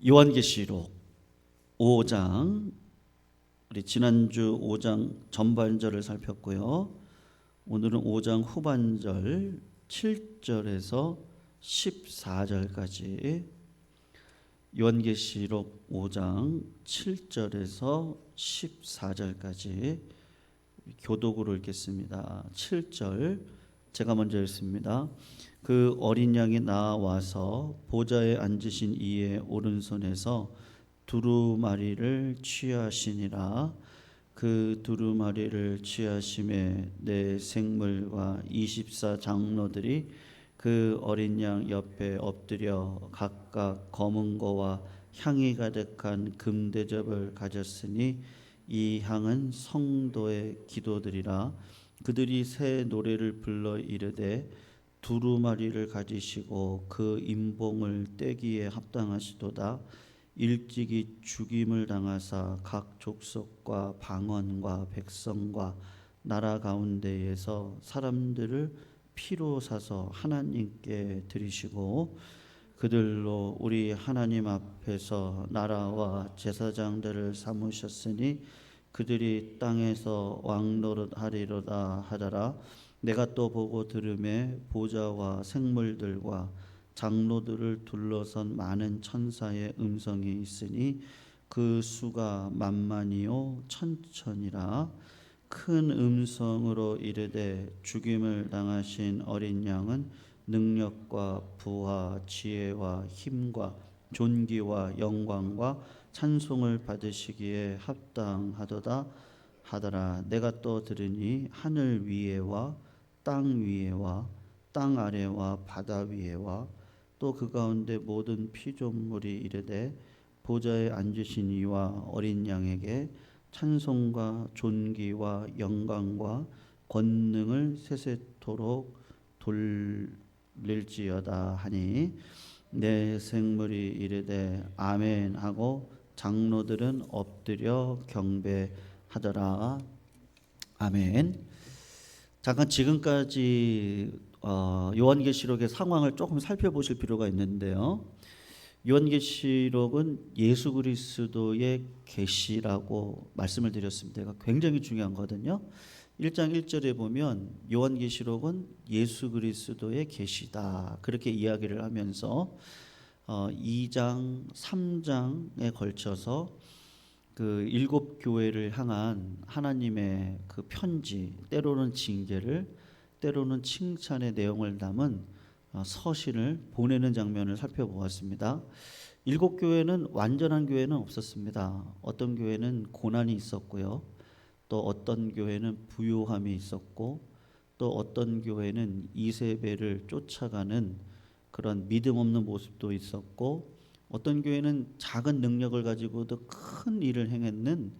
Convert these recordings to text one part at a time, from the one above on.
요한계시록 5장, 우리 지난주 5장 전반절을 살폈고요. 오늘은 5장 후반절 7절에서 14절까지 요한계시록 5장 7절에서 14절까지 교독으로 읽겠습니다. 7절 제가 먼저 읽습니다. 그 어린 양이 나와서 보좌에 앉으신 이의 오른손에서 두루마리를 취하시니라. 그 두루마리를 취하심에 네 생물과 24 장로들이 그 어린 양 옆에 엎드려 각각 검은 거와 향이 가득한 금대접을 가졌으니 이 향은 성도의 기도들이라. 그들이 새 노래를 불러 이르되 두루마리를 가지시고 그 임봉을 떼기에 합당하시도다. 일찍이 죽임을 당하사 각 족속과 방언과 백성과 나라 가운데에서 사람들을 피로 사서 하나님께 드리시고 그들로 우리 하나님 앞에서 나라와 제사장들을 삼으셨으니 그들이 땅에서 왕노릇하리로다 하더라. 내가 또 보고 들음에 보좌와 생물들과 장로들을 둘러선 많은 천사의 음성이 있으니 그 수가 만만이요 천천이라. 큰 음성으로 이르되 죽임을 당하신 어린 양은 능력과 부와 지혜와 힘과 존귀와 영광과 찬송을 받으시기에 합당하도다 하더라. 내가 또 들으니 하늘 위에와 땅 위에와 땅 아래와 바다 위에와 또 그 가운데 모든 피조물이 이르되 보좌에 앉으신 이와 어린 양에게 찬송과 존귀와 영광과 권능을 세세토록 돌릴지어다 하니 내 생물이 이르되 아멘 하고 장로들은 엎드려 경배하더라. 아멘. 잠깐 지금까지 요한계시록의 상황을 조금 살펴보실 필요가 있는데요. 요한계시록은 예수 그리스도의 계시라고 말씀을 드렸습니다. 굉장히 중요한 거거든요. 1장 1절에 보면 요한계시록은 예수 그리스도의 계시다 그렇게 이야기를 하면서 2장 3장에 걸쳐서 그 7 교회를 향한 하나님의 그 편지, 때로는 징계를, 때로는 칭찬의 내용을 담은 서신을 보내는 장면을 살펴보았습니다. 7 교회는 완전한 교회는 없었습니다. 어떤 교회는 고난이 있었고요. 또 어떤 교회는 부요함이 있었고, 또 어떤 교회는 이세벨을 쫓아가는 그런 믿음 없는 모습도 있었고, 어떤 교회는 작은 능력을 가지고도 큰 일을 행했는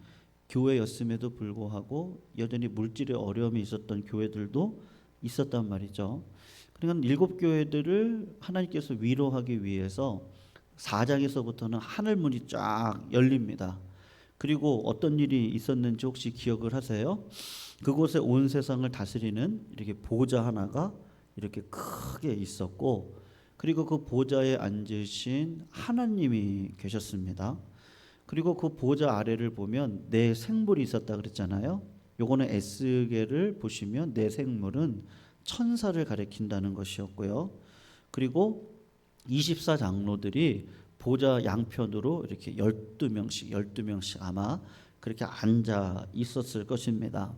교회였음에도 불구하고 여전히 물질의 어려움이 있었던 교회들도 있었단 말이죠. 그러니까 7 교회들을 하나님께서 위로하기 위해서 4장에서부터는 하늘문이 쫙 열립니다. 그리고 어떤 일이 있었는지 혹시 기억을 하세요? 그곳에 온 세상을 다스리는 이렇게 보좌 하나가 이렇게 크게 있었고, 그리고 그 보좌에 앉으신 하나님이 계셨습니다. 그리고 그 보좌 아래를 보면 네 생물이 있었다 그랬잖아요. 요거는 에스겔을 보시면 네 생물은 천사를 가리킨다는 것이었고요. 그리고 24 장로들이 보좌 양편으로 이렇게 12명씩 아마 그렇게 앉아 있었을 것입니다.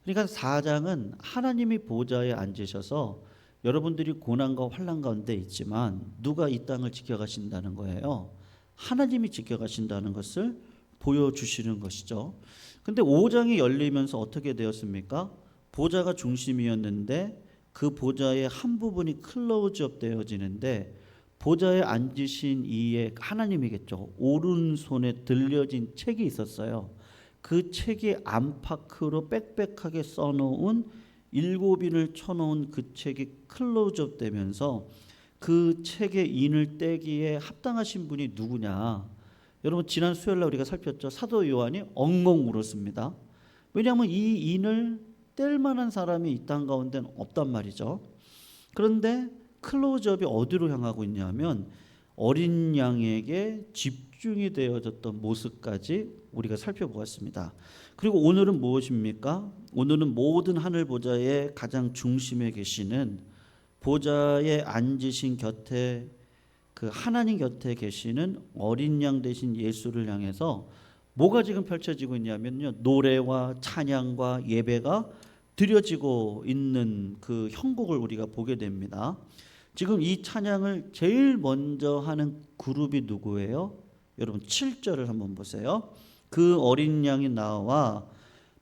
그러니까 4장은 하나님이 보좌에 앉으셔서 여러분들이 고난과 환난 가운데 있지만 누가 이 땅을 지켜가신다는 거예요? 하나님이 지켜가신다는 것을 보여주시는 것이죠. 근데 5장이 열리면서 어떻게 되었습니까? 보좌가 중심이었는데 그 보좌의 한 부분이 클로즈업 되어지는데 보좌에 앉으신 이의 하나님이겠죠. 오른손에 들려진 책이 있었어요. 그 책이 안팎으로 빽빽하게 써놓은 7인을 쳐놓은 그 책이 클로즈업 되면서 그 책의 인을 떼기에 합당하신 분이 누구냐. 여러분 지난 수요일날 우리가 살폈죠. 사도 요한이 엉엉 울었습니다. 왜냐하면 이 인을 뗄 만한 사람이 이 땅 가운데는 없단 말이죠. 그런데 클로즈업이 어디로 향하고 있냐면 어린 양에게 집중이 되어졌던 모습까지 우리가 살펴보았습니다. 그리고 오늘은 무엇입니까? 오늘은 모든 하늘 보좌의 가장 중심에 계시는 보좌에 앉으신 곁에 그 하나님 곁에 계시는 어린 양 되신 예수를 향해서 뭐가 지금 펼쳐지고 있냐면요, 노래와 찬양과 예배가 드려지고 있는 그 형국을 우리가 보게 됩니다. 지금 이 찬양을 제일 먼저 하는 그룹이 누구예요? 여러분 7절을 한번 보세요. 그 어린 양이 나와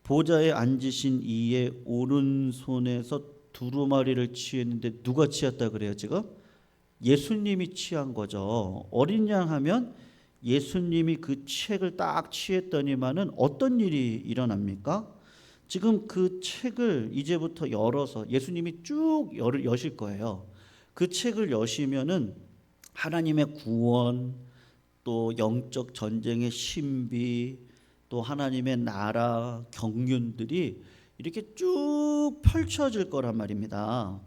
보좌에 앉으신 이의 오른손에서 두루마리를 취했는데 누가 취했다 그래요 지금? 예수님이 취한 거죠. 어린 양 하면 예수님이 그 책을 딱 취했더니만은 어떤 일이 일어납니까? 지금 그 책을 이제부터 열어서 예수님이 쭉 여실 거예요. 그 책을 여시면은 하나님의 구원, 또 영적 전쟁의 신비, 또 하나님의 나라 경륜들이 이렇게 쭉 펼쳐질 거란 말입니다.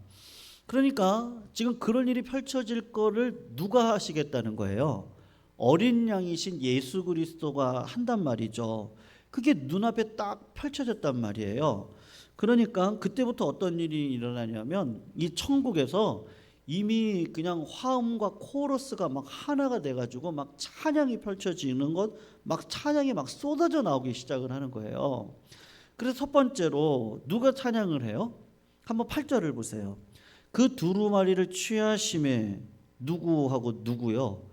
그러니까 지금 그런 일이 펼쳐질 거를 누가 하시겠다는 거예요? 어린 양이신 예수 그리스도가 한단 말이죠. 그게 눈앞에 딱 펼쳐졌단 말이에요. 그러니까 그때부터 어떤 일이 일어나냐면 이 천국에서 이미 그냥 화음과 코러스가 막 하나가 돼가지고 막 찬양이 펼쳐지는 것, 막 찬양이 막 쏟아져 나오기 시작을 하는 거예요. 그래서 첫 번째로 누가 찬양을 해요? 한번 8절을 보세요. 그 두루마리를 취하심에 누구하고 누구요?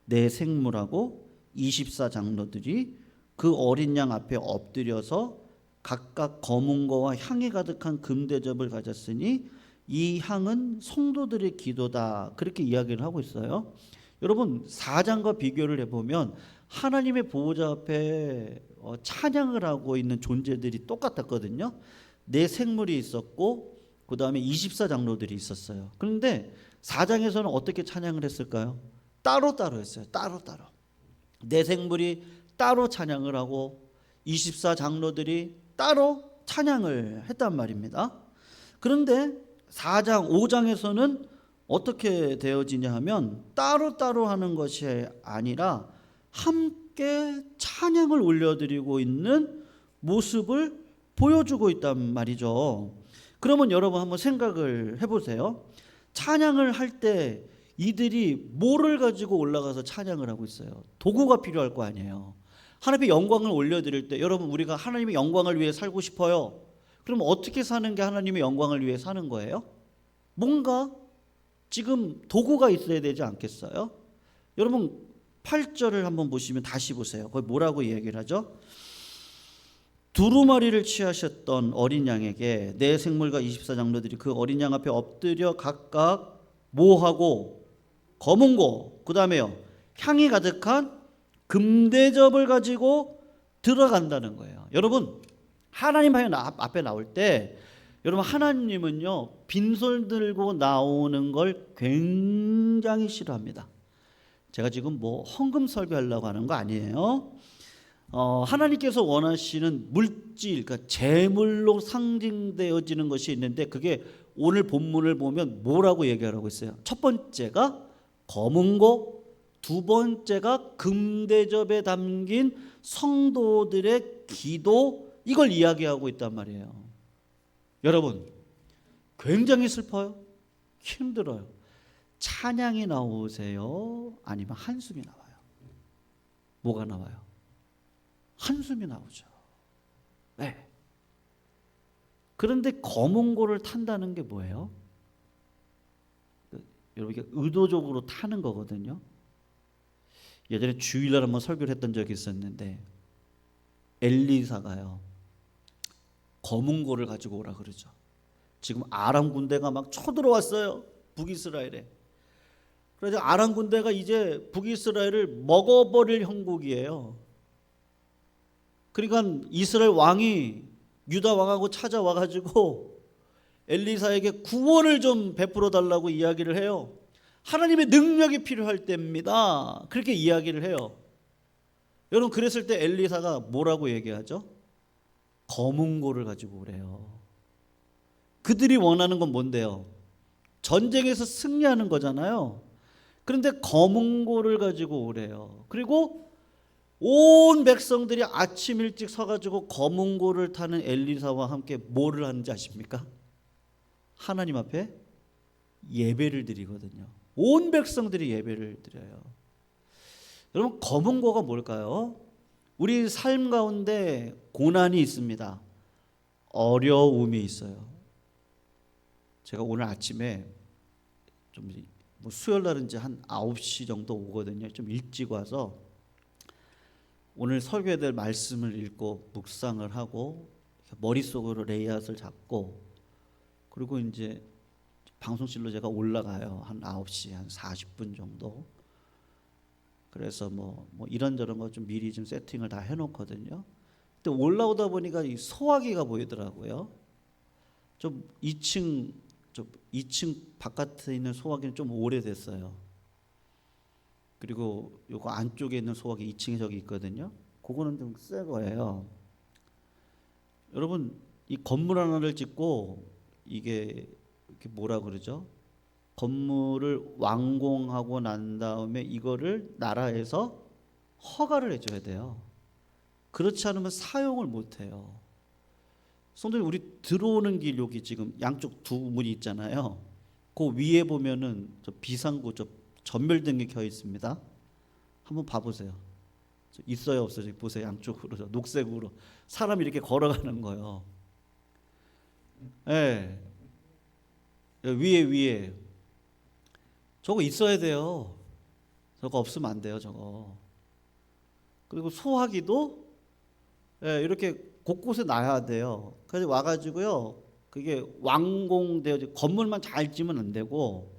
내 생물하고 24장로들이 그 어린 양 앞에 엎드려서 각각 검은 거와 향이 가득한 금대접을 가졌으니 이 향은 성도들의 기도다, 그렇게 이야기를 하고 있어요. 여러분 4장과 비교를 해보면 하나님의 보호자 앞에 찬양을 하고 있는 존재들이 똑같았거든요. 내 생물이 있었고 그 다음에 24장로들이 있었어요. 그런데 4장에서는 어떻게 찬양을 했을까요? 따로따로 했어요. 따로따로. 내 생물이 따로 찬양을 하고 24장로들이 따로 찬양을 했단 말입니다. 그런데 4장, 5장에서는 어떻게 되어지냐 하면 따로따로 하는 것이 아니라 함께 찬양을 올려드리고 있는 모습을 보여주고 있단 말이죠. 그러면 여러분 한번 생각을 해보세요. 찬양을 할 때 이들이 뭐를 가지고 올라가서 찬양을 하고 있어요? 도구가 필요할 거 아니에요. 하나님의 영광을 올려드릴 때 여러분 우리가 하나님의 영광을 위해 살고 싶어요. 그럼 어떻게 사는 게 하나님의 영광을 위해 사는 거예요? 뭔가 지금 도구가 있어야 되지 않겠어요? 여러분 8절을 한번 보시면 다시 보세요. 거기 뭐라고 이야기를 하죠? 두루마리를 취하셨던 어린 양에게 내 생물과 24장로들이 그 어린 양 앞에 엎드려 각각 뭐하고 검은 고, 그 다음에요 향이 가득한 금대접을 가지고 들어간다는 거예요. 여러분 하나님 앞에 나올 때 여러분 하나님은요 빈손 들고 나오는 걸 굉장히 싫어합니다. 제가 지금 뭐 헌금 설교하려고 하는 거 아니에요. 하나님께서 원하시는 물질, 그러니까 재물로 상징되어지는 것이 있는데 그게 오늘 본문을 보면 뭐라고 얘기하라고 있어요? 첫 번째가 검은고, 두 번째가 금대접에 담긴 성도들의 기도, 이걸 이야기하고 있단 말이에요. 여러분 굉장히 슬퍼요? 힘들어요? 찬양이 나오세요? 아니면 한숨이 나와요? 뭐가 나와요? 한숨이 나오죠. 네. 그런데 검은고를 탄다는 게 뭐예요? 여러분 이게 의도적으로 타는 거거든요. 예전에 주일날 한번 설교를 했던 적이 있었는데 엘리사가요 검은고를 가지고 오라 그러죠. 지금 아람 군대가 막 쳐들어왔어요. 북이스라엘에. 그래서 아람 군대가 이제 북이스라엘을 먹어버릴 형국이에요. 그러니까 이스라엘 왕이 유다 왕하고 찾아와가지고 엘리사에게 구원을 좀 베풀어 달라고 이야기를 해요. 하나님의 능력이 필요할 때입니다. 그렇게 이야기를 해요. 여러분 그랬을 때 엘리사가 뭐라고 얘기하죠? 검은고를 가지고 오래요. 그들이 원하는 건 뭔데요? 전쟁에서 승리하는 거잖아요. 그런데 검은고를 가지고 오래요. 그리고 온 백성들이 아침 일찍 서가지고 검은고를 타는 엘리사와 함께 뭐를 하는지 아십니까? 하나님 앞에 예배를 드리거든요. 온 백성들이 예배를 드려요. 여러분, 검은고가 뭘까요? 우리 삶 가운데 고난이 있습니다. 어려움이 있어요. 제가 오늘 아침에 좀 수요일 날은 이제 한 9시 정도 오거든요. 좀 일찍 와서 오늘 설교해야 될 말씀을 읽고 묵상을 하고 머릿속으로 레이아웃을 잡고 그리고 이제 방송실로 제가 올라가요. 한 9시 한 40분 정도. 그래서 뭐 이런저런 거 좀 미리 좀 세팅을 다 해놓거든요. 근데 올라오다 보니까 이 소화기가 보이더라고요. 좀 2층 바깥에 있는 소화기는 좀 오래됐어요. 그리고 요거 안쪽에 있는 소화기 2층에 저기 있거든요. 그거는 좀 새 거예요. 여러분, 이 건물 하나를 짓고 이게 뭐라 그러죠? 건물을 완공하고 난 다음에 이거를 나라에서 허가를 해줘야 돼요. 그렇지 않으면 사용을 못 해요. 성도님, 우리 들어오는 길 여기 지금 양쪽 두 문이 있잖아요. 그 위에 보면은 저 비상구 저 전멸등이 켜 있습니다. 한번 봐보세요. 있어요, 없어요? 보세요. 양쪽으로 저 녹색으로 사람이 이렇게 걸어가는 거예요. 예. 네. 위에 저거 있어야 돼요. 저거 없으면 안 돼요, 저거. 그리고 소화기도 이렇게 곳곳에 놔야 돼요. 그래서 와가지고요, 그게 완공되어 건물만 잘 지으면 안 되고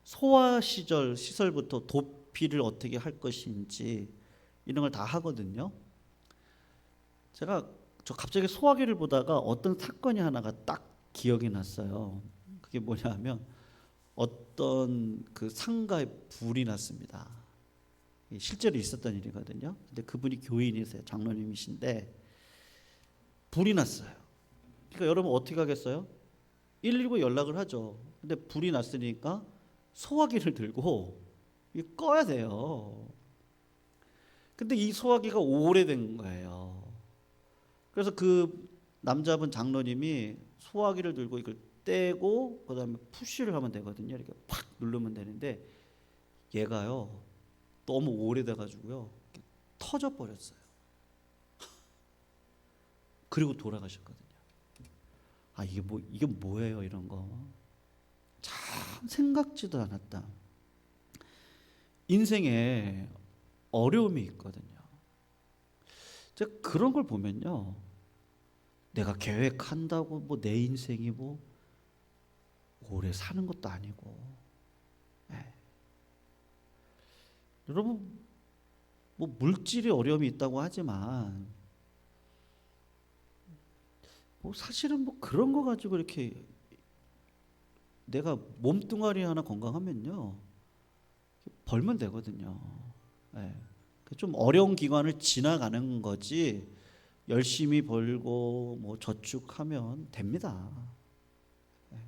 소화 시설부터 도피를 어떻게 할 것인지 이런 걸 다 하거든요. 제가 저 갑자기 소화기를 보다가 어떤 사건이 하나가 딱 기억이 났어요. 그게 뭐냐면 어떤 그 상가에 불이 났습니다. 실제로 있었던 일이거든요. 근데 그분이 교인이세요. 장로님이신데 불이 났어요. 그러니까 여러분 어떻게 하겠어요? 119 연락을 하죠. 근데 불이 났으니까 소화기를 들고 꺼야 돼요. 근데 이 소화기가 오래된 거예요. 그래서 그 남자분 장로님이 소화기를 들고 이걸 떼고 그다음에 푸시를 하면 되거든요. 이렇게 팍 누르면 되는데 얘가요 너무 오래돼 가지고요 터져 버렸어요. 그리고 돌아가셨거든요. 아, 이게 뭐예요, 이런 거. 참 생각지도 않았다. 인생에 어려움이 있거든요. 제가 그런 걸 보면요, 내가 계획한다고 뭐 내 인생이 뭐 오래 사는 것도 아니고, 예. 여러분 뭐 물질의 어려움이 있다고 하지만 뭐 사실은 뭐 그런 거 가지고 이렇게 내가 몸뚱아리 하나 건강하면요 벌면 되거든요. 예. 좀 어려운 기간을 지나가는 거지 열심히 벌고 뭐 저축하면 됩니다. 예.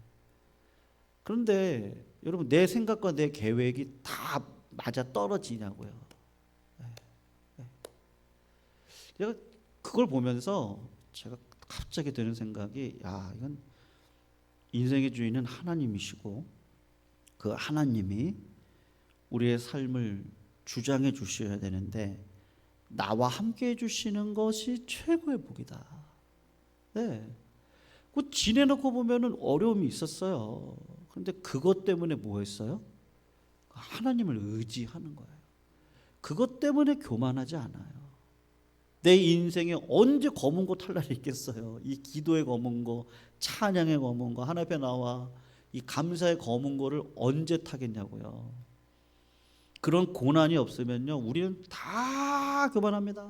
그런데 여러분 내 생각과 내 계획이 다 맞아 떨어지냐고요. 예. 예. 제가 그걸 보면서 제가 갑자기 드는 생각이, 야, 이건 인생의 주인은 하나님이시고 그 하나님이 우리의 삶을 주장해 주셔야 되는데 나와 함께 해주시는 것이 최고의 복이다. 네. 그 지내놓고 보면은 어려움이 있었어요. 그런데 그것 때문에 뭐 했어요? 하나님을 의지하는 거예요. 그것 때문에 교만하지 않아요. 내 인생에 언제 검은 거 탈 날이 있겠어요? 이 기도의 검은 거, 찬양의 검은 거, 하나님 앞에 나와 이 감사의 검은 거를 언제 타겠냐고요. 그런 고난이 없으면요, 우리는 다 교만합니다.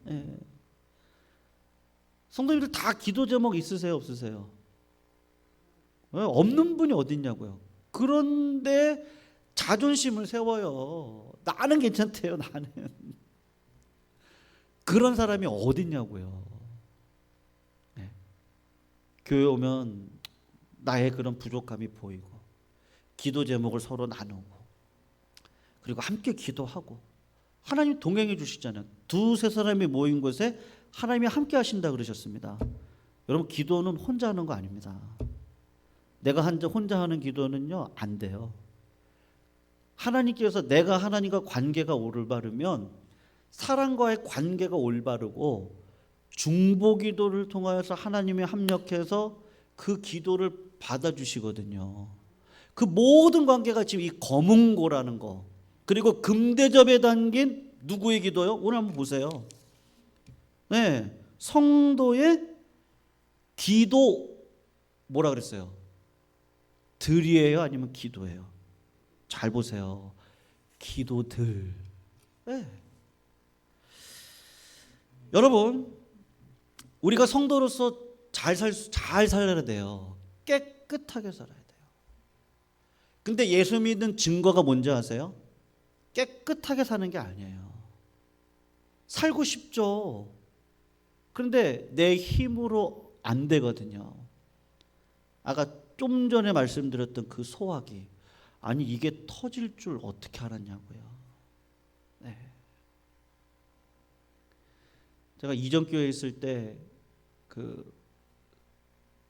예. 성도님들 다 기도 제목 있으세요, 없으세요? 예, 없는 분이 어디 있냐고요. 그런데 자존심을 세워요. 나는 괜찮대요, 나는. 그런 사람이 어디 있냐고요. 예. 교회 오면 나의 그런 부족함이 보이고 기도 제목을 서로 나누고 그리고 함께 기도하고 하나님 동행해 주시잖아요. 두세 사람이 모인 곳에 하나님이 함께 하신다 그러셨습니다. 여러분 기도는 혼자 하는 거 아닙니다. 내가 혼자 하는 기도는요 안 돼요. 하나님께서 내가 하나님과 관계가 올바르면 사람과의 관계가 올바르고 중보기도를 통하여서 하나님이 합력해서 그 기도를 받아주시거든요. 그 모든 관계가 지금 이 거문고라는 거 그리고 금대접에 담긴 누구의 기도요? 오늘 한번 보세요. 네, 성도의 기도 뭐라 그랬어요? 들이에요? 아니면 기도예요? 잘 보세요. 기도들. 네. 여러분 우리가 성도로서 잘 살아야 돼요. 깨끗하게 살아야 돼요. 근데 예수 믿는 증거가 뭔지 아세요? 깨끗하게 사는 게 아니에요. 살고 싶죠. 그런데 내 힘으로 안 되거든요. 아까 좀 전에 말씀드렸던 그 소화기. 아니 이게 터질 줄 어떻게 알았냐고요. 네. 제가 이전 교회에 있을 때 그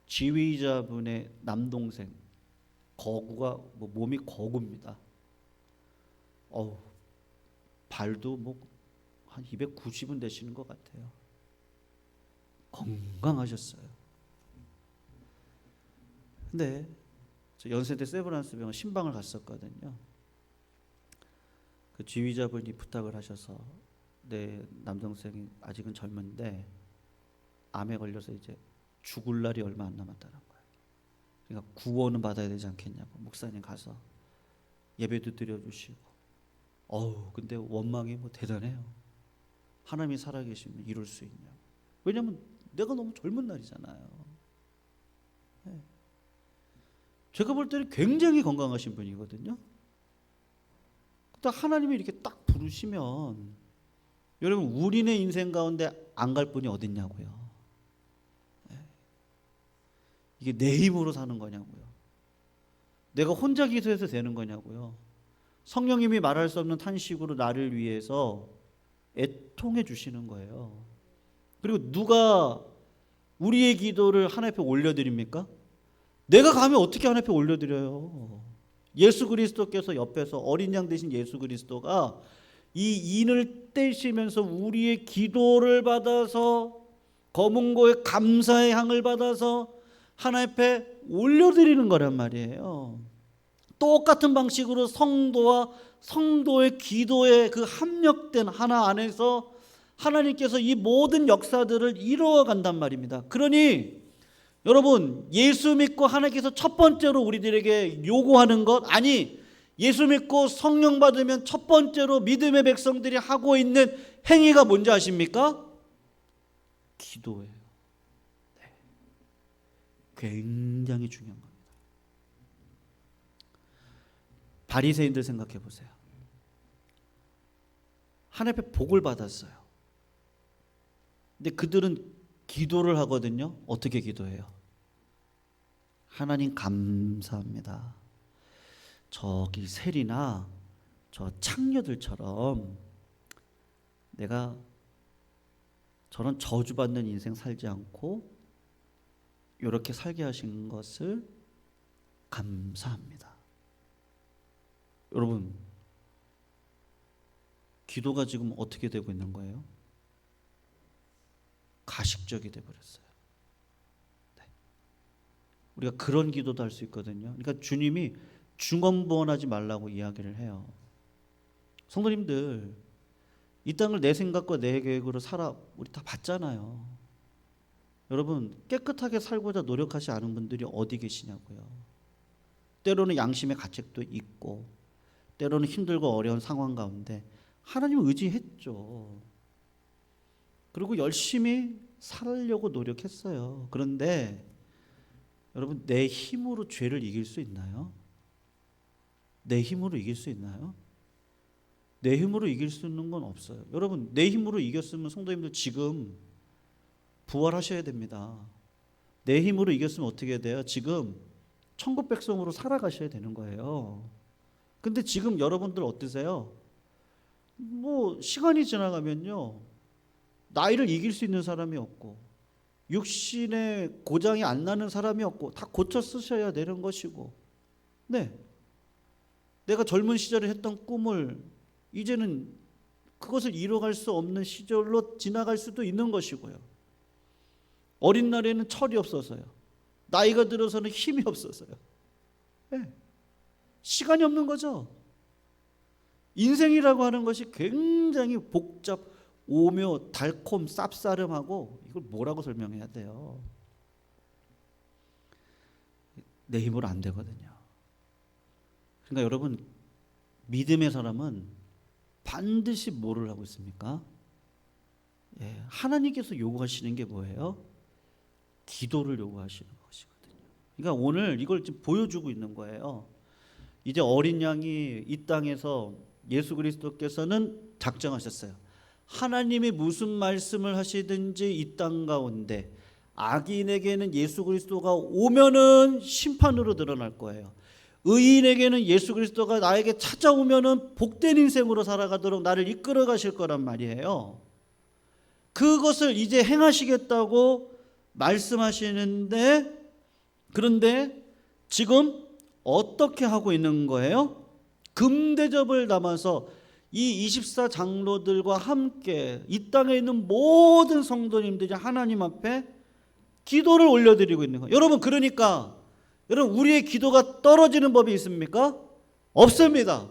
지휘자분의 남동생 거구가 몸이 거구입니다. 발도 한 290은 되시는 것 같아요. 건강하셨어요. 근데 저 연세대 세브란스 병원 신방을 갔었거든요. 그 지휘자분이 부탁을 하셔서 내 남동생이 아직은 젊은데 암에 걸려서 이제 죽을 날이 얼마 안 남았다는 거예요. 그러니까 구원은 받아야 되지 않겠냐고 목사님 가서 예배도 드려주시고 근데 원망이 대단해요. 하나님이 살아계시면 이룰 수 있냐고. 왜냐하면 내가 너무 젊은 날이잖아요. 네. 제가 볼 때는 굉장히 건강하신 분이거든요. 딱 하나님이 이렇게 딱 부르시면 여러분 우리네 인생 가운데 안 갈 분이 어딨냐고요. 이게 내 힘으로 사는 거냐고요. 내가 혼자 기도해서 되는 거냐고요. 성령님이 말할 수 없는 탄식으로 나를 위해서 애통해 주시는 거예요. 그리고 누가 우리의 기도를 하나님 앞에 올려드립니까? 내가 가면 어떻게 하나님 앞에 올려드려요? 예수 그리스도께서 옆에서 어린 양 되신 예수 그리스도가 이 인을 떼시면서 우리의 기도를 받아서 거문고의 감사의 향을 받아서 하나님 앞에 올려드리는 거란 말이에요. 똑같은 방식으로 성도와 성도의 기도의 그 합력된 하나 안에서 하나님께서 이 모든 역사들을 이루어 간단 말입니다. 그러니 여러분 예수 믿고 하나님께서 첫 번째로 우리들에게 요구하는 것 예수 믿고 성령 받으면 첫 번째로 믿음의 백성들이 하고 있는 행위가 뭔지 아십니까? 기도예요. 네. 굉장히 중요한 겁니다. 바리새인들 생각해 보세요. 하나님 앞에 복을 받았어요. 근데 그들은 기도를 하거든요. 어떻게 기도해요? 하나님 감사합니다. 저기 세리나 저 창녀들처럼 내가 저런 저주받는 인생 살지 않고 이렇게 살게 하신 것을 감사합니다. 여러분 기도가 지금 어떻게 되고 있는 거예요? 가식적이 되어버렸어요. 네. 우리가 그런 기도도 할 수 있거든요. 그러니까 주님이 중언부언하지 말라고 이야기를 해요. 성도님들 이 땅을 내 생각과 내 계획으로 살아 우리 다 봤잖아요. 여러분 깨끗하게 살고자 노력하지 않은 분들이 어디 계시냐고요. 때로는 양심의 가책도 있고 때로는 힘들고 어려운 상황 가운데 하나님을 의지했죠. 그리고 열심히 살려고 노력했어요. 그런데 여러분 내 힘으로 죄를 이길 수 있나요? 내 힘으로 이길 수 있나요? 내 힘으로 이길 수 있는 건 없어요. 여러분 내 힘으로 이겼으면 성도님들 지금 부활하셔야 됩니다. 내 힘으로 이겼으면 어떻게 돼요? 지금 천국 백성으로 살아가셔야 되는 거예요. 근데 지금 여러분들 어떠세요? 뭐 시간이 지나가면요, 나이를 이길 수 있는 사람이 없고 육신의 고장이 안 나는 사람이 없고 다 고쳐 쓰셔야 되는 것이고, 네, 내가 젊은 시절에 했던 꿈을 이제는 그것을 이뤄갈 수 없는 시절로 지나갈 수도 있는 것이고요. 어린 날에는 철이 없어서요, 나이가 들어서는 힘이 없어서요. 네. 시간이 없는 거죠. 인생이라고 하는 것이 굉장히 복잡, 오묘, 달콤, 쌉싸름하고, 이걸 뭐라고 설명해야 돼요? 내 힘으로 안 되거든요. 그러니까 여러분, 믿음의 사람은 반드시 뭐를 하고 있습니까? 예, 하나님께서 요구하시는 게 뭐예요? 기도를 요구하시는 것이거든요. 그러니까 오늘 이걸 지금 보여주고 있는 거예요. 이제 어린 양이 이 땅에서 예수 그리스도께서는 작정하셨어요. 하나님이 무슨 말씀을 하시든지 이 땅 가운데 악인에게는 예수 그리스도가 오면은 심판으로 드러날 거예요. 의인에게는 예수 그리스도가 나에게 찾아오면은 복된 인생으로 살아가도록 나를 이끌어 가실 거란 말이에요. 그것을 이제 행하시겠다고 말씀하시는데, 그런데 지금 어떻게 하고 있는 거예요? 금대접을 담아서 이 24장로들과 함께 이 땅에 있는 모든 성도님들이 하나님 앞에 기도를 올려드리고 있는 거예요. 여러분, 그러니까 여러분, 우리의 기도가 떨어지는 법이 있습니까? 없습니다.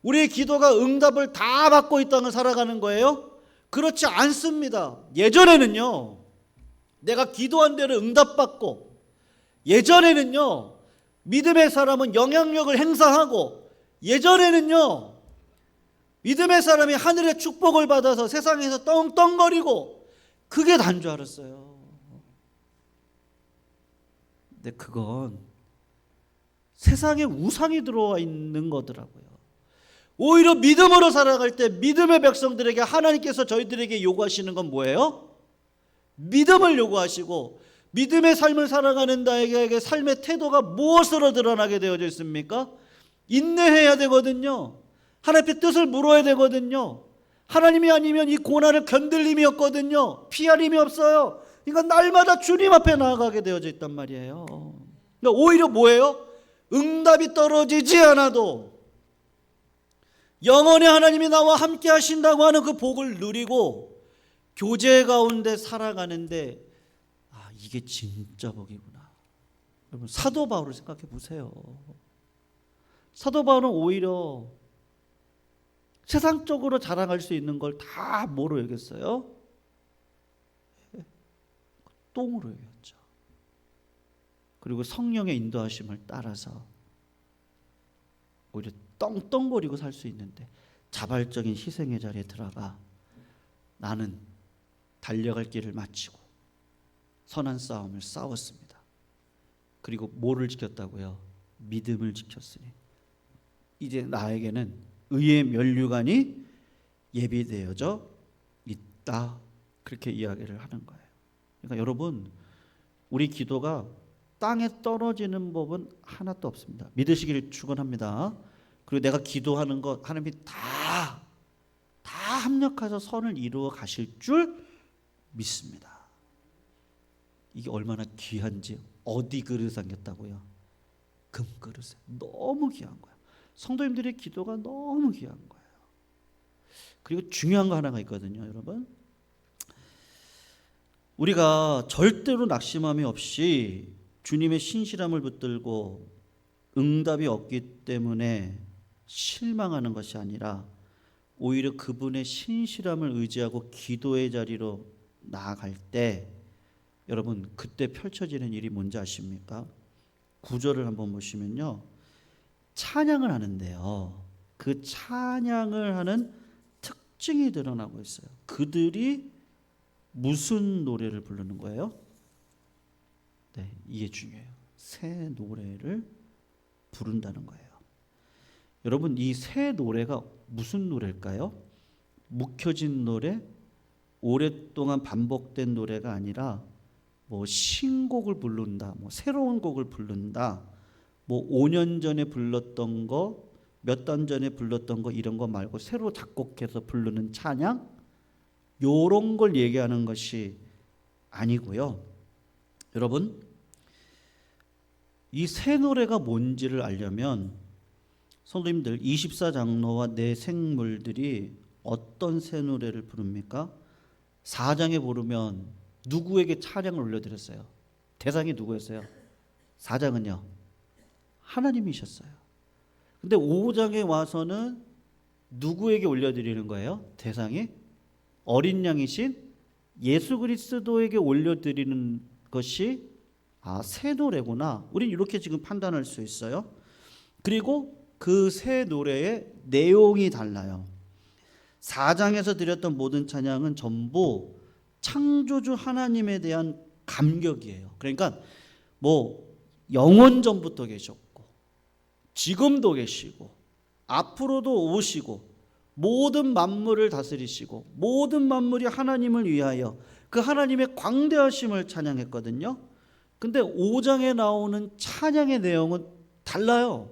우리의 기도가 응답을 다 받고 이 땅을 살아가는 거예요? 그렇지 않습니다. 예전에는요, 내가 기도한 대로 응답받고, 예전에는요, 믿음의 사람은 영향력을 행사하고, 예전에는요, 믿음의 사람이 하늘의 축복을 받아서 세상에서 떵떵거리고, 그게 단 줄 알았어요. 근데 그건 세상에 우상이 들어와 있는 거더라고요. 오히려 믿음으로 살아갈 때 믿음의 백성들에게 하나님께서 저희들에게 요구하시는 건 뭐예요? 믿음을 요구하시고, 믿음의 삶을 살아가는 자에게 삶의 태도가 무엇으로 드러나게 되어져 있습니까? 인내해야 되거든요. 하나님의 뜻을 물어야 되거든요. 하나님이 아니면 이 고난을 견딜 힘이 없거든요. 피할 힘이 없어요. 그러니까 날마다 주님 앞에 나아가게 되어져 있단 말이에요. 그러니까 오히려 뭐예요? 응답이 떨어지지 않아도 영원히 하나님이 나와 함께 하신다고 하는 그 복을 누리고 교제 가운데 살아가는데, 이게 진짜 복이구나. 여러분, 사도 바울을 생각해 보세요. 사도 바울은 오히려 세상적으로 자랑할 수 있는 걸 다 뭐로 여겼어요? 똥으로 여겼죠. 그리고 성령의 인도하심을 따라서 오히려 떵떵거리고 살 수 있는데, 자발적인 희생의 자리에 들어가 나는 달려갈 길을 마치고 선한 싸움을 싸웠습니다. 그리고 뭐를 지켰다고요? 믿음을 지켰으니 이제 나에게는 의의 면류관이 예비되어져 있다. 그렇게 이야기를 하는 거예요. 그러니까 여러분, 우리 기도가 땅에 떨어지는 법은 하나도 없습니다. 믿으시기를 축원합니다. 그리고 내가 기도하는 것 하나님이 다 합력해서 선을 이루어 가실 줄 믿습니다. 이게 얼마나 귀한지. 어디 그릇 생겼다고요? 금그릇에. 너무 귀한 거예요. 성도님들의 기도가 너무 귀한 거예요. 그리고 중요한 거 하나가 있거든요, 여러분. 우리가 절대로 낙심함이 없이 주님의 신실함을 붙들고 응답이 없기 때문에 실망하는 것이 아니라, 오히려 그분의 신실함을 의지하고 기도의 자리로 나아갈 때, 여러분, 그때 펼쳐지는 일이 뭔지 아십니까? 구절을 한번 보시면요, 찬양을 하는데요, 그 찬양을 하는 특징이 드러나고 있어요. 그들이 무슨 노래를 부르는 거예요? 네, 이게 중요해요. 새 노래를 부른다는 거예요. 여러분, 이 새 노래가 무슨 노래일까요? 묵혀진 노래, 오랫동안 반복된 노래가 아니라 뭐 신곡을 부른다, 뭐 새로운 곡을 부른다, 뭐 5년 전에 불렀던 거 몇 달 전에 불렀던 거 이런 거 말고 새로 작곡해서 부르는 찬양 요런 걸 얘기하는 것이 아니고요. 여러분, 이 새 노래가 뭔지를 알려면 성도님들 24장로와 내 생물들이 어떤 새 노래를 부릅니까? 4장에 보면 누구에게 찬양을 올려드렸어요? 대상이 누구였어요? 4장은요 하나님이셨어요. 근데 5장에 와서는 누구에게 올려드리는 거예요? 대상이 어린 양이신 예수 그리스도에게 올려드리는 것이 새 노래구나. 우린 이렇게 지금 판단할 수 있어요. 그리고 그 새 노래의 내용이 달라요. 4장에서 드렸던 모든 찬양은 전부 창조주 하나님에 대한 감격이에요. 그러니까 뭐 영원 전부터 계셨고 지금도 계시고 앞으로도 오시고 모든 만물을 다스리시고 모든 만물이 하나님을 위하여 그 하나님의 광대하심을 찬양했거든요. 근데 5장에 나오는 찬양의 내용은 달라요.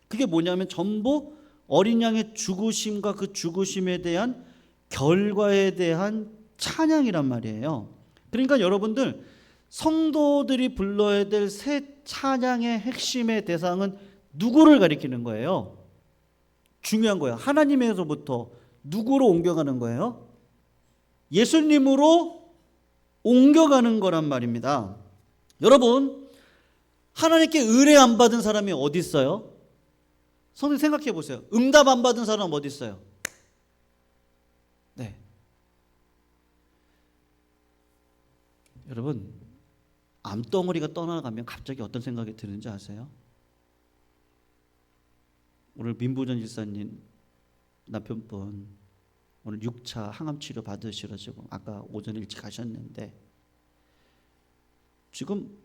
그게 뭐냐면 전부 어린 양의 죽으심과 그 죽으심에 대한 결과에 대한 찬양이란 말이에요. 그러니까 여러분들 성도들이 불러야 될 새 찬양의 핵심의 대상은 누구를 가리키는 거예요? 중요한 거예요. 하나님에서부터 누구로 옮겨가는 거예요? 예수님으로 옮겨가는 거란 말입니다. 여러분, 하나님께 은혜 안 받은 사람이 어디 있어요? 성도님 생각해 보세요. 응답 안 받은 사람 어디 있어요? 네. 여러분, 암덩어리가 떠나가면 갑자기 어떤 생각이 드는지 아세요? 오늘 민부전 일사님 남편분 오늘 6차 항암 치료 받으시러 지금 아까 오전에 일찍 가셨는데 지금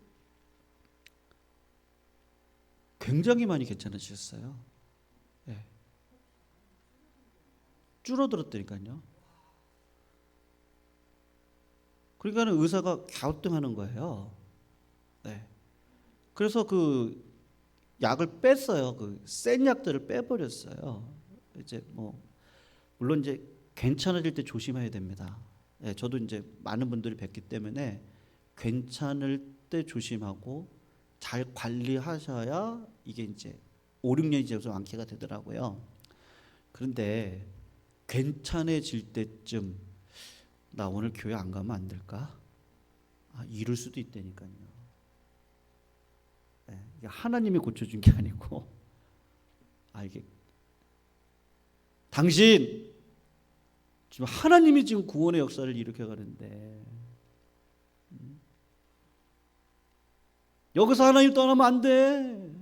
굉장히 많이 괜찮으셨어요. 네. 줄어들었다니까요. 그러니까 의사가 갸우뚱하는 거예요. 네. 그래서 그 약을 뺐어요. 그 센 약들을 빼버렸어요. 이제 뭐 물론 이제 괜찮아질 때 조심해야 됩니다. 네, 저도 이제 많은 분들이 뵙기 때문에 괜찮을 때 조심하고 잘 관리하셔야 이게 이제 5, 6년이 지나서 완쾌가 되더라고요. 그런데 괜찮아질 때쯤 나 오늘 교회 안 가면 안 될까? 이럴 수도 있다니까요. 네, 이게 하나님이 고쳐준 게 아니고 이게 당신 지금 하나님이 지금 구원의 역사를 일으켜가는데 여기서 하나님 떠나면 안 돼.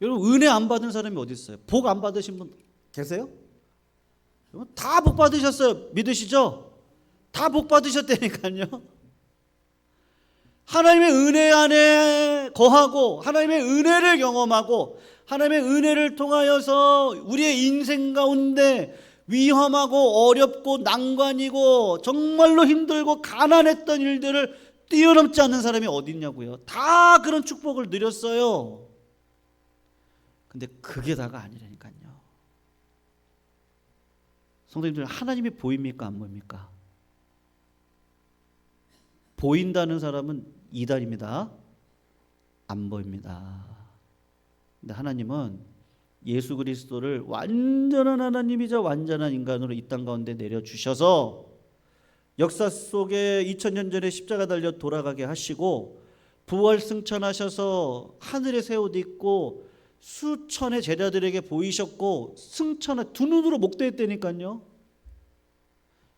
여러분 은혜 안 받은 사람이 어디 있어요? 복 안 받으신 분 계세요? 다 복 받으셨어요. 믿으시죠? 다 복 받으셨다니까요. 하나님의 은혜 안에 거하고 하나님의 은혜를 경험하고 하나님의 은혜를 통하여서 우리의 인생 가운데 위험하고 어렵고 난관이고 정말로 힘들고 가난했던 일들을 뛰어넘지 않는 사람이 어디 있냐고요. 다 그런 축복을 누렸어요. 근데 그게 다가 아니라니까요. 성도님들 하나님이 보입니까 안 보입니까? 보인다는 사람은 이단입니다. 안 보입니다. 근데 하나님은 예수 그리스도를 완전한 하나님이자 완전한 인간으로 이 땅 가운데 내려주셔서 역사 속에 2000년 전에 십자가 달려 돌아가게 하시고 부활 승천하셔서 하늘에 새 옷 입고 수천의 제자들에게 보이셨고 승천한 두 눈으로 목도했다니까요.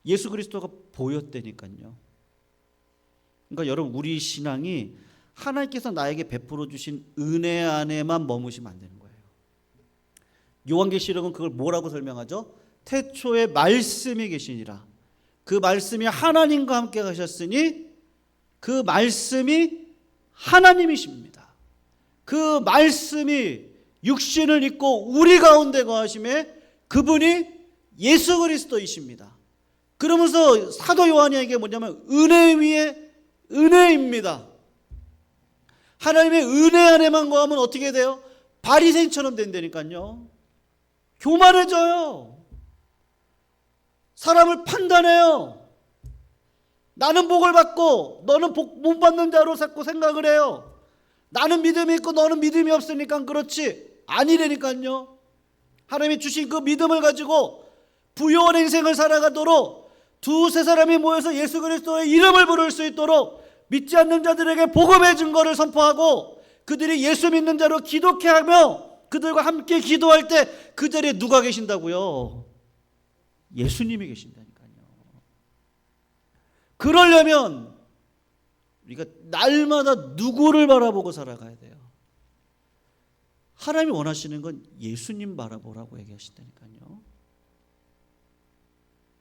예수 그리스도가 보였다니까요. 그러니까 여러분 우리 신앙이 하나님께서 나에게 베풀어 주신 은혜 안에만 머무시면 안 되는 거예요. 요한계시록은 그걸 뭐라고 설명하죠? 태초에 말씀이 계시니라. 그 말씀이 하나님과 함께 가셨으니 그 말씀이 하나님이십니다. 그 말씀이 육신을 입고 우리 가운데 거하심에 그분이 예수 그리스도이십니다. 그러면서 사도 요한에게 뭐냐면 은혜 위에 은혜입니다. 하나님의 은혜 안에만 거하면 어떻게 돼요? 바리새인처럼 된다니까요. 교만해져요. 사람을 판단해요. 나는 복을 받고 너는 복 못 받는 자로 자꾸 생각을 해요. 나는 믿음이 있고 너는 믿음이 없으니까 그렇지. 아니라니까요. 하나님이 주신 그 믿음을 가지고 부요한 인생을 살아가도록 두세 사람이 모여서 예수 그리스도의 이름을 부를 수 있도록 믿지 않는 자들에게 복음의 증거를 선포하고 그들이 예수 믿는 자로 기독해 하며 그들과 함께 기도할 때 그 자리에 누가 계신다고요? 예수님이 계신다니까요. 그러려면 우리가 날마다 누구를 바라보고 살아가야 돼요? 하나님이 원하시는 건 예수님 바라보라고 얘기하신다니까요.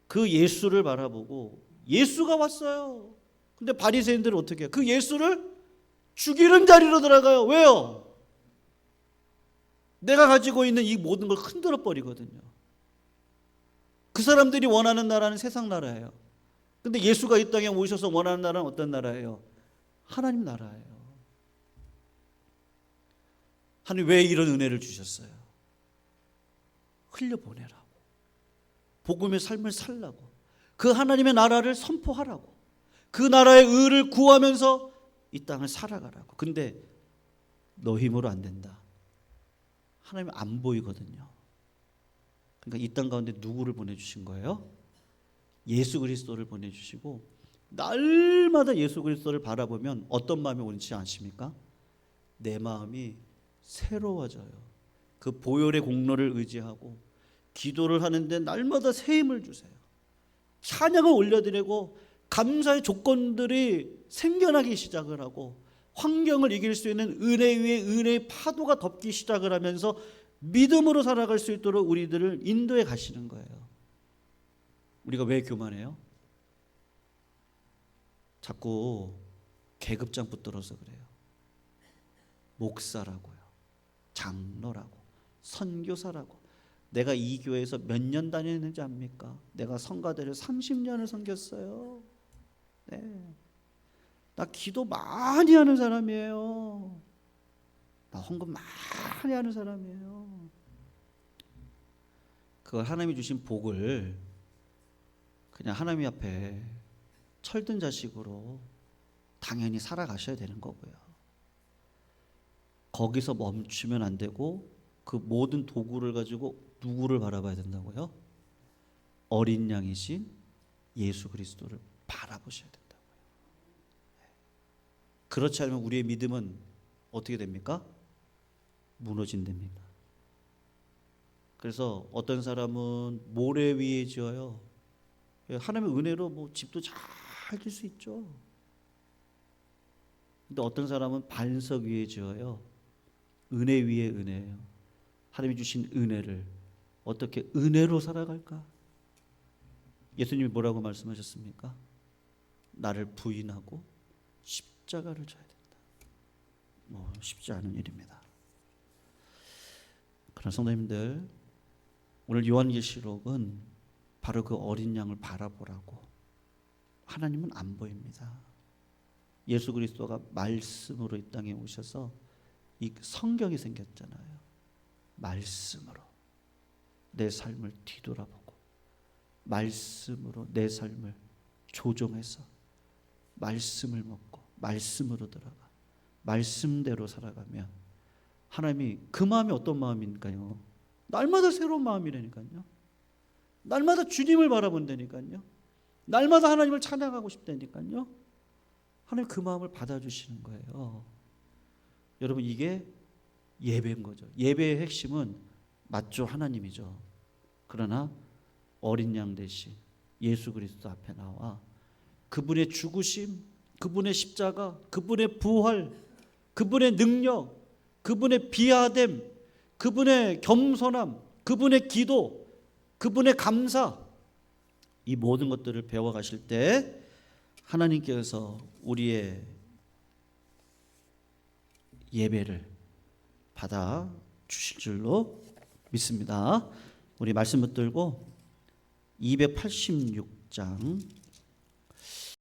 그 예수를 바라보고 예수가 왔어요. 근데 바리새인들은 어떻게 해요? 그 예수를 죽이는 자리로 들어가요. 왜요? 내가 가지고 있는 이 모든 걸 흔들어 버리거든요. 그 사람들이 원하는 나라는 세상 나라예요. 근데 예수가 이 땅에 오셔서 원하는 나라는 어떤 나라예요? 하나님 나라예요. 하나님 왜 이런 은혜를 주셨어요? 흘려보내라고. 복음의 삶을 살라고. 그 하나님의 나라를 선포하라고. 그 나라의 의를 구하면서 이 땅을 살아가라고. 근데 너 힘으로 안 된다. 하나님 안 보이거든요. 그러니까 이 땅 가운데 누구를 보내주신 거예요? 예수 그리스도를 보내주시고 날마다 예수 그리스도를 바라보면 어떤 마음이 오는지 아십니까? 내 마음이 새로워져요. 그 보혈의 공로를 의지하고 기도를 하는데 날마다 새 힘을 주세요. 찬양을 올려드리고 감사의 조건들이 생겨나기 시작을 하고 환경을 이길 수 있는 은혜 위에 은혜의 파도가 덮기 시작을 하면서 믿음으로 살아갈 수 있도록 우리들을 인도해 가시는 거예요. 우리가 왜 교만해요? 자꾸 계급장 붙들어서 그래요. 목사라고요. 장로라고. 선교사라고. 내가 이 교회에서 몇 년 다녔는지 압니까? 내가 성가대를 30년을 섬겼어요. 네. 나 기도 많이 하는 사람이에요. 나 헌금 많이 하는 사람이에요. 그걸 하나님이 주신 복을 그냥 하나님 앞에 철든 자식으로 당연히 살아가셔야 되는 거고요. 거기서 멈추면 안 되고 그 모든 도구를 가지고 누구를 바라봐야 된다고요? 어린 양이신 예수 그리스도를 바라보셔야 된다고요. 그렇지 않으면 우리의 믿음은 어떻게 됩니까? 무너진답니다. 그래서 어떤 사람은 모래 위에 지어요. 하나님의 은혜로 뭐 집도 잘 질 수 있죠. 근데 어떤 사람은 반석 위에 지어요. 은혜 위에 은혜예요. 하나님이 주신 은혜를 어떻게 은혜로 살아갈까? 예수님이 뭐라고 말씀하셨습니까? 나를 부인하고 십자가를 져야 된다. 뭐 쉽지 않은 일입니다. 그러나 성도님들, 오늘 요한계시록은 바로 그 어린 양을 바라보라고. 하나님은 안 보입니다. 예수 그리스도가 말씀으로 이 땅에 오셔서 이 성경이 생겼잖아요. 말씀으로 내 삶을 뒤돌아보고 말씀으로 내 삶을 조종해서 말씀을 먹고 말씀으로 들어가 말씀대로 살아가면 하나님이 그 마음이 어떤 마음인가요? 날마다 새로운 마음이라니까요. 날마다 주님을 바라본다니까요. 날마다 하나님을 찬양하고 싶다니까요. 하나님 그 마음을 받아주시는 거예요. 여러분 이게 예배인 거죠. 예배의 핵심은 맞죠, 하나님이죠. 그러나 어린 양 대신 예수 그리스도 앞에 나와 그분의 죽으심, 그분의 십자가, 그분의 부활, 그분의 능력, 그분의 비하됨, 그분의 겸손함, 그분의 기도, 그분의 감사, 이 모든 것들을 배워가실 때 하나님께서 우리의 예배를 받아 주실 줄로 믿습니다. 우리 말씀 붙들고 286장